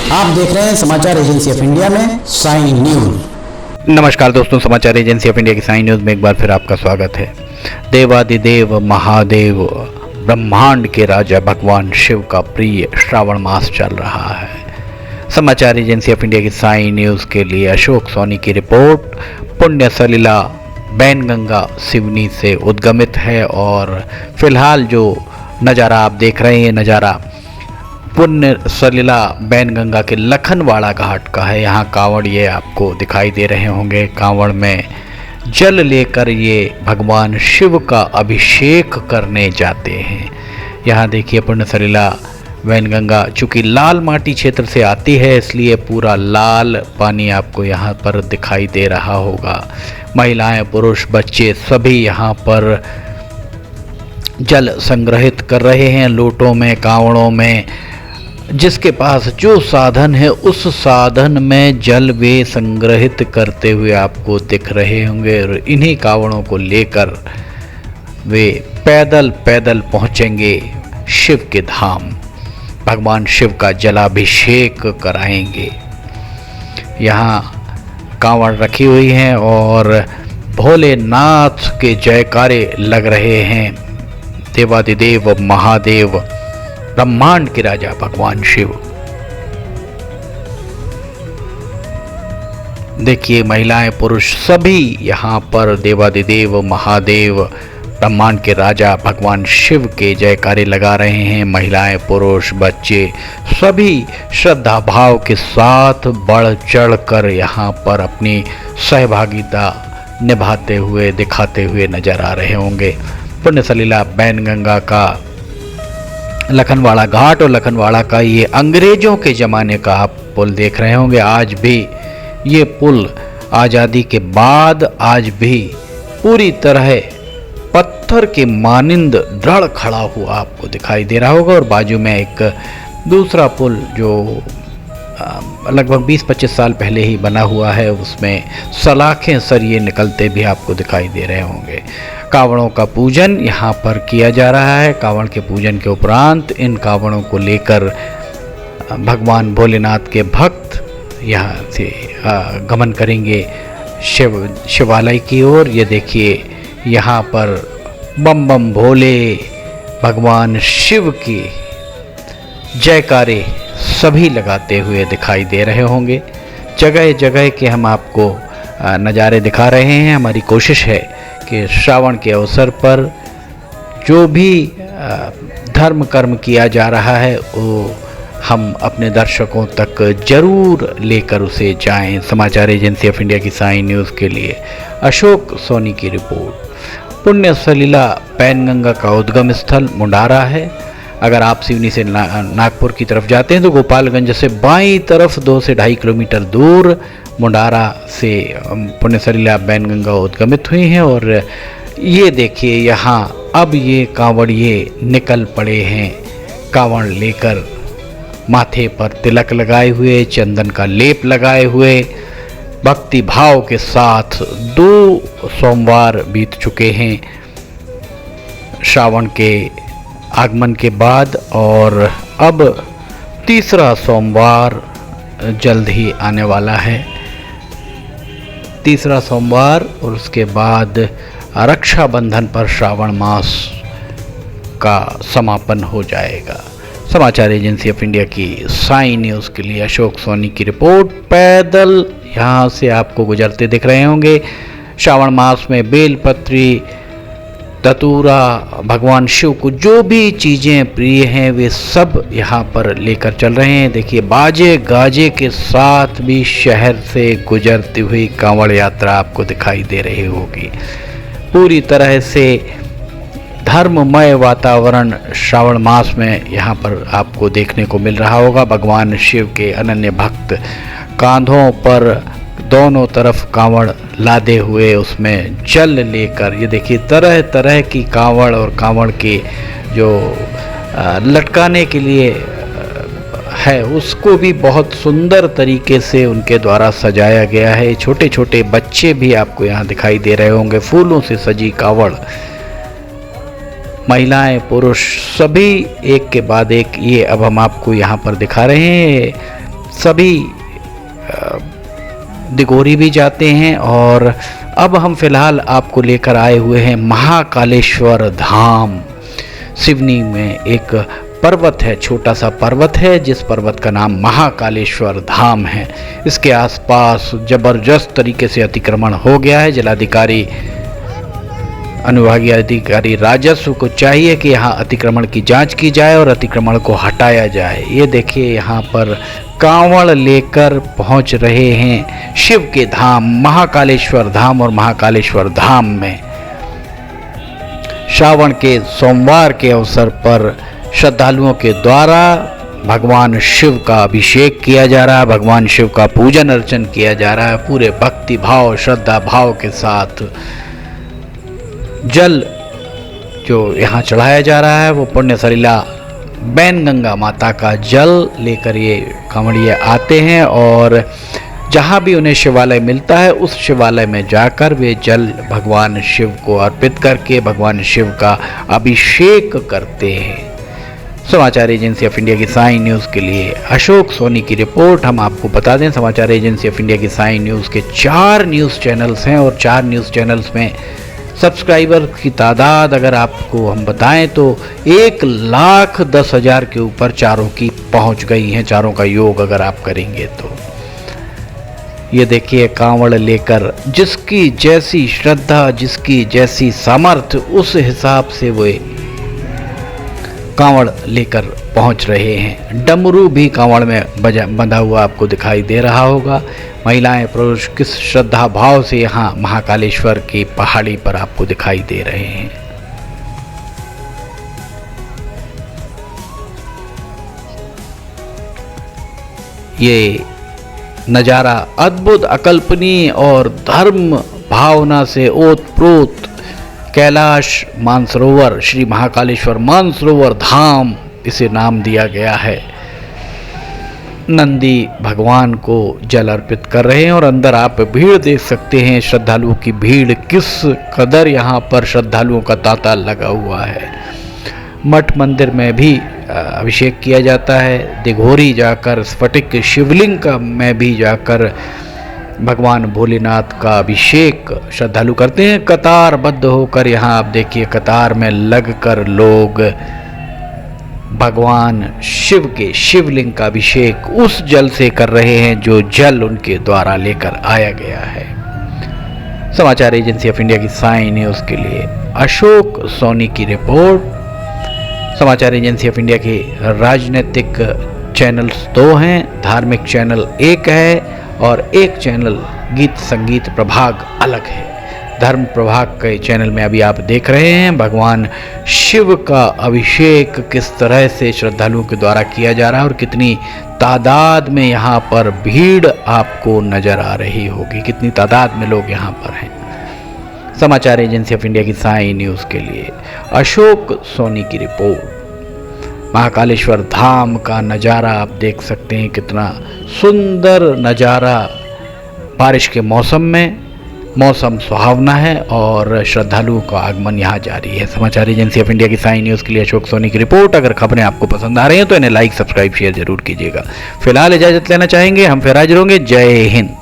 आप देख रहे हैं समाचार एजेंसी ऑफ इंडिया में साई न्यूज। नमस्कार दोस्तों, समाचार एजेंसी ऑफ इंडिया की साई न्यूज में एक बार फिर आपका स्वागत है। देवादिदेव महादेव ब्रह्मांड के राजा भगवान शिव का प्रिय श्रावण मास चल रहा है। समाचार एजेंसी ऑफ इंडिया की साई न्यूज के लिए अशोक सोनी की रिपोर्ट। पुण्य सलिला बैनगंगा सिवनी से उद्गमित है और फिलहाल जो नज़ारा आप देख रहे हैं, ये नज़ारा पुण्य सलिला बैनगंगा के लखनवाड़ा घाट का है। यहाँ कांवड़ ये आपको दिखाई दे रहे होंगे। कांवड़ में जल लेकर ये भगवान शिव का अभिषेक करने जाते हैं। यहाँ देखिए पुण्य सलिला बैनगंगा चूँकि लाल माटी क्षेत्र से आती है, इसलिए पूरा लाल पानी आपको यहाँ पर दिखाई दे रहा होगा। महिलाएं, पुरुष, बच्चे सभी यहाँ पर जल संग्रहित कर रहे हैं लोटों में, कांवड़ों में। जिसके पास जो साधन है उस साधन में जल वे संग्रहित करते हुए आपको दिख रहे होंगे और इन्हीं कांवड़ों को लेकर वे पैदल पैदल पहुंचेंगे शिव के धाम। भगवान शिव का जलाभिषेक कराएंगे। यहाँ कांवड़ रखी हुई हैं और भोलेनाथ के जयकारे लग रहे हैं। देवादिदेव महादेव ब्रह्मांड के राजा भगवान शिव। देखिए महिलाएं, पुरुष सभी यहाँ पर देवादिदेव महादेव ब्रह्मांड के राजा भगवान शिव के जयकारे लगा रहे हैं। महिलाएं, पुरुष, बच्चे सभी श्रद्धा भाव के साथ बढ़ चढ़ कर यहाँ पर अपनी सहभागिता निभाते हुए, दिखाते हुए नजर आ रहे होंगे। पुण्य सलिला बैनगंगा का लखनवाड़ा घाट और लखनवाड़ा का ये अंग्रेजों के ज़माने का आप पुल देख रहे होंगे। आज भी ये पुल आज़ादी के बाद आज भी पूरी तरह पत्थर के मानिंद दृढ़ खड़ा हुआ आपको दिखाई दे रहा होगा। और बाजू में एक दूसरा पुल जो लगभग 20-25 साल पहले ही बना हुआ है, उसमें सलाखें सरिये निकलते भी आपको दिखाई दे रहे होंगे। कांवड़ों का पूजन यहाँ पर किया जा रहा है। कांवड़ के पूजन के उपरांत इन कांवड़ों को लेकर भगवान भोलेनाथ के भक्त यहाँ से गमन करेंगे शिवालय की ओर। ये देखिए यहाँ पर बम बम भोले भगवान शिव की जयकारे सभी लगाते हुए दिखाई दे रहे होंगे। जगह जगह के हम आपको नज़ारे दिखा रहे हैं। हमारी कोशिश है कि श्रावण के अवसर पर जो भी धर्म कर्म किया जा रहा है वो हम अपने दर्शकों तक जरूर लेकर उसे जाएं। समाचार एजेंसी ऑफ इंडिया की साई न्यूज़ के लिए अशोक सोनी की रिपोर्ट। पुण्य सलिला बैनगंगा का उद्गम स्थल मुंडारा है। अगर आप सिवनी से नागपुर की तरफ जाते हैं तो गोपालगंज से बाईं तरफ 2 से 2.5 किलोमीटर दूर मुंडारा से पुण्य सलिला बैनगंगा उद्गमित हुई हैं। और ये देखिए यहाँ अब ये कांवड़िए निकल पड़े हैं, कांवड़ लेकर माथे पर तिलक लगाए हुए, चंदन का लेप लगाए हुए, भक्ति भाव के साथ 2 सोमवार बीत चुके हैं श्रावण के आगमन के बाद और अब तीसरा सोमवार जल्द ही आने वाला है। तीसरा सोमवार और उसके बाद रक्षाबंधन पर श्रावण मास का समापन हो जाएगा। समाचार एजेंसी ऑफ इंडिया की साई न्यूज़ के लिए अशोक सोनी की रिपोर्ट। पैदल यहाँ से आपको गुजरते दिख रहे होंगे। श्रावण मास में बेलपत्री, धतूरा, भगवान शिव को जो भी चीज़ें प्रिय हैं वे सब यहाँ पर लेकर चल रहे हैं। देखिए बाजे गाजे के साथ भी शहर से गुजरती हुई कांवड़ यात्रा आपको दिखाई दे रही होगी। पूरी तरह से धर्ममय वातावरण श्रावण मास में यहाँ पर आपको देखने को मिल रहा होगा। भगवान शिव के अनन्य भक्त कांधों पर दोनों तरफ कांवड़ लादे हुए उसमें जल लेकर, ये देखिए तरह तरह की कांवड़ और कांवड़ के जो लटकाने के लिए है उसको भी बहुत सुंदर तरीके से उनके द्वारा सजाया गया है। छोटे छोटे बच्चे भी आपको यहाँ दिखाई दे रहे होंगे, फूलों से सजी कांवड़। महिलाएं, पुरुष सभी एक के बाद एक ये अब हम आपको यहाँ पर दिखा रहे हैं। सभी दिगोरी भी जाते हैं। और अब हम फिलहाल आपको लेकर आए हुए हैं महाकालेश्वर धाम। सिवनी में एक पर्वत है, छोटा सा पर्वत है, जिस पर्वत का नाम महाकालेश्वर धाम है। इसके आसपास जबरदस्त तरीके से अतिक्रमण हो गया है। जिलाधिकारी, अनुविभागीय अधिकारी राजस्व को चाहिए कि यहाँ अतिक्रमण की जांच की जाए और अतिक्रमण को हटाया जाए। ये देखिए, यहाँ पर कांवड़ लेकर पहुँच रहे हैं शिव के धाम महाकालेश्वर धाम। और महाकालेश्वर धाम में श्रावण के सोमवार के अवसर पर श्रद्धालुओं के द्वारा भगवान शिव का अभिषेक किया जा रहा है, भगवान शिव का पूजन अर्चन किया जा रहा है। पूरे भक्ति भाव, श्रद्धा भाव के साथ जल जो यहाँ चढ़ाया जा रहा है वो पुण्य सलिला बैन गंगा माता का जल लेकर ये कांवड़िए आते हैं। और जहाँ भी उन्हें शिवालय मिलता है उस शिवालय में जाकर वे जल भगवान शिव को अर्पित करके भगवान शिव का अभिषेक करते हैं। समाचार एजेंसी ऑफ इंडिया की साई न्यूज़ के लिए अशोक सोनी की रिपोर्ट। हम आपको बता दें, समाचार एजेंसी ऑफ इंडिया की साई न्यूज़ के 4 न्यूज़ चैनल्स हैं और 4 न्यूज़ चैनल्स में सब्सक्राइबर की तादाद अगर आपको हम बताएं तो 1,10,000 के ऊपर चारों की पहुंच गई हैं। चारों का योग अगर आप करेंगे तो ये देखिए, कांवड़ लेकर जिसकी जैसी श्रद्धा, जिसकी जैसी सामर्थ्य, उस हिसाब से वो कांवड़ लेकर पहुंच रहे हैं। डमरू भी कांवड़ में बंधा हुआ आपको दिखाई दे रहा होगा। महिलाएं पुरुष किस श्रद्धा भाव से यहाँ महाकालेश्वर की पहाड़ी पर आपको दिखाई दे रहे हैं। ये नज़ारा अद्भुत, अकल्पनीय और धर्म भावना से ओतप्रोत कैलाश मानसरोवर, श्री महाकालेश्वर मानसरोवर धाम इसे नाम दिया गया है। नंदी भगवान को जल अर्पित कर रहे हैं और अंदर आप भीड़ देख सकते हैं, श्रद्धालुओं की भीड़ किस कदर यहाँ पर श्रद्धालुओं का तांता लगा हुआ है। मठ मंदिर में भी अभिषेक किया जाता है। दिघोरी जाकर स्फटिक शिवलिंग का में भी जाकर भगवान भोलेनाथ का अभिषेक श्रद्धालु करते हैं। कतारबद्ध होकर यहाँ आप देखिए, कतार में लगकर लोग भगवान शिव के शिवलिंग का अभिषेक उस जल से कर रहे हैं जो जल उनके द्वारा लेकर आया गया है। समाचार एजेंसी ऑफ इंडिया की साई न्यूज़ के लिए अशोक सोनी की रिपोर्ट। समाचार एजेंसी ऑफ इंडिया के राजनीतिक चैनल्स 2 हैं, धार्मिक चैनल 1 है और एक चैनल गीत संगीत प्रभाग अलग है। धर्म प्रभाग के चैनल में अभी आप देख रहे हैं भगवान शिव का अभिषेक किस तरह से श्रद्धालुओं के द्वारा किया जा रहा है और कितनी तादाद में यहाँ पर भीड़ आपको नजर आ रही होगी, कितनी तादाद में लोग यहाँ पर हैं। समाचार एजेंसी ऑफ इंडिया की साई न्यूज़ के लिए अशोक सोनी की रिपोर्ट। महाकालेश्वर धाम का नज़ारा आप देख सकते हैं, कितना सुंदर नज़ारा। बारिश के मौसम में मौसम सुहावना है और श्रद्धालुओं का आगमन यहाँ जारी है। समाचार एजेंसी ऑफ इंडिया की साई न्यूज़ के लिए अशोक सोनी की रिपोर्ट। अगर खबरें आपको पसंद आ रही हैं तो इन्हें लाइक, सब्सक्राइब, शेयर जरूर कीजिएगा। फिलहाल इजाज़त लेना चाहेंगे, हम फिर हाजिर होंगे। जय हिंद।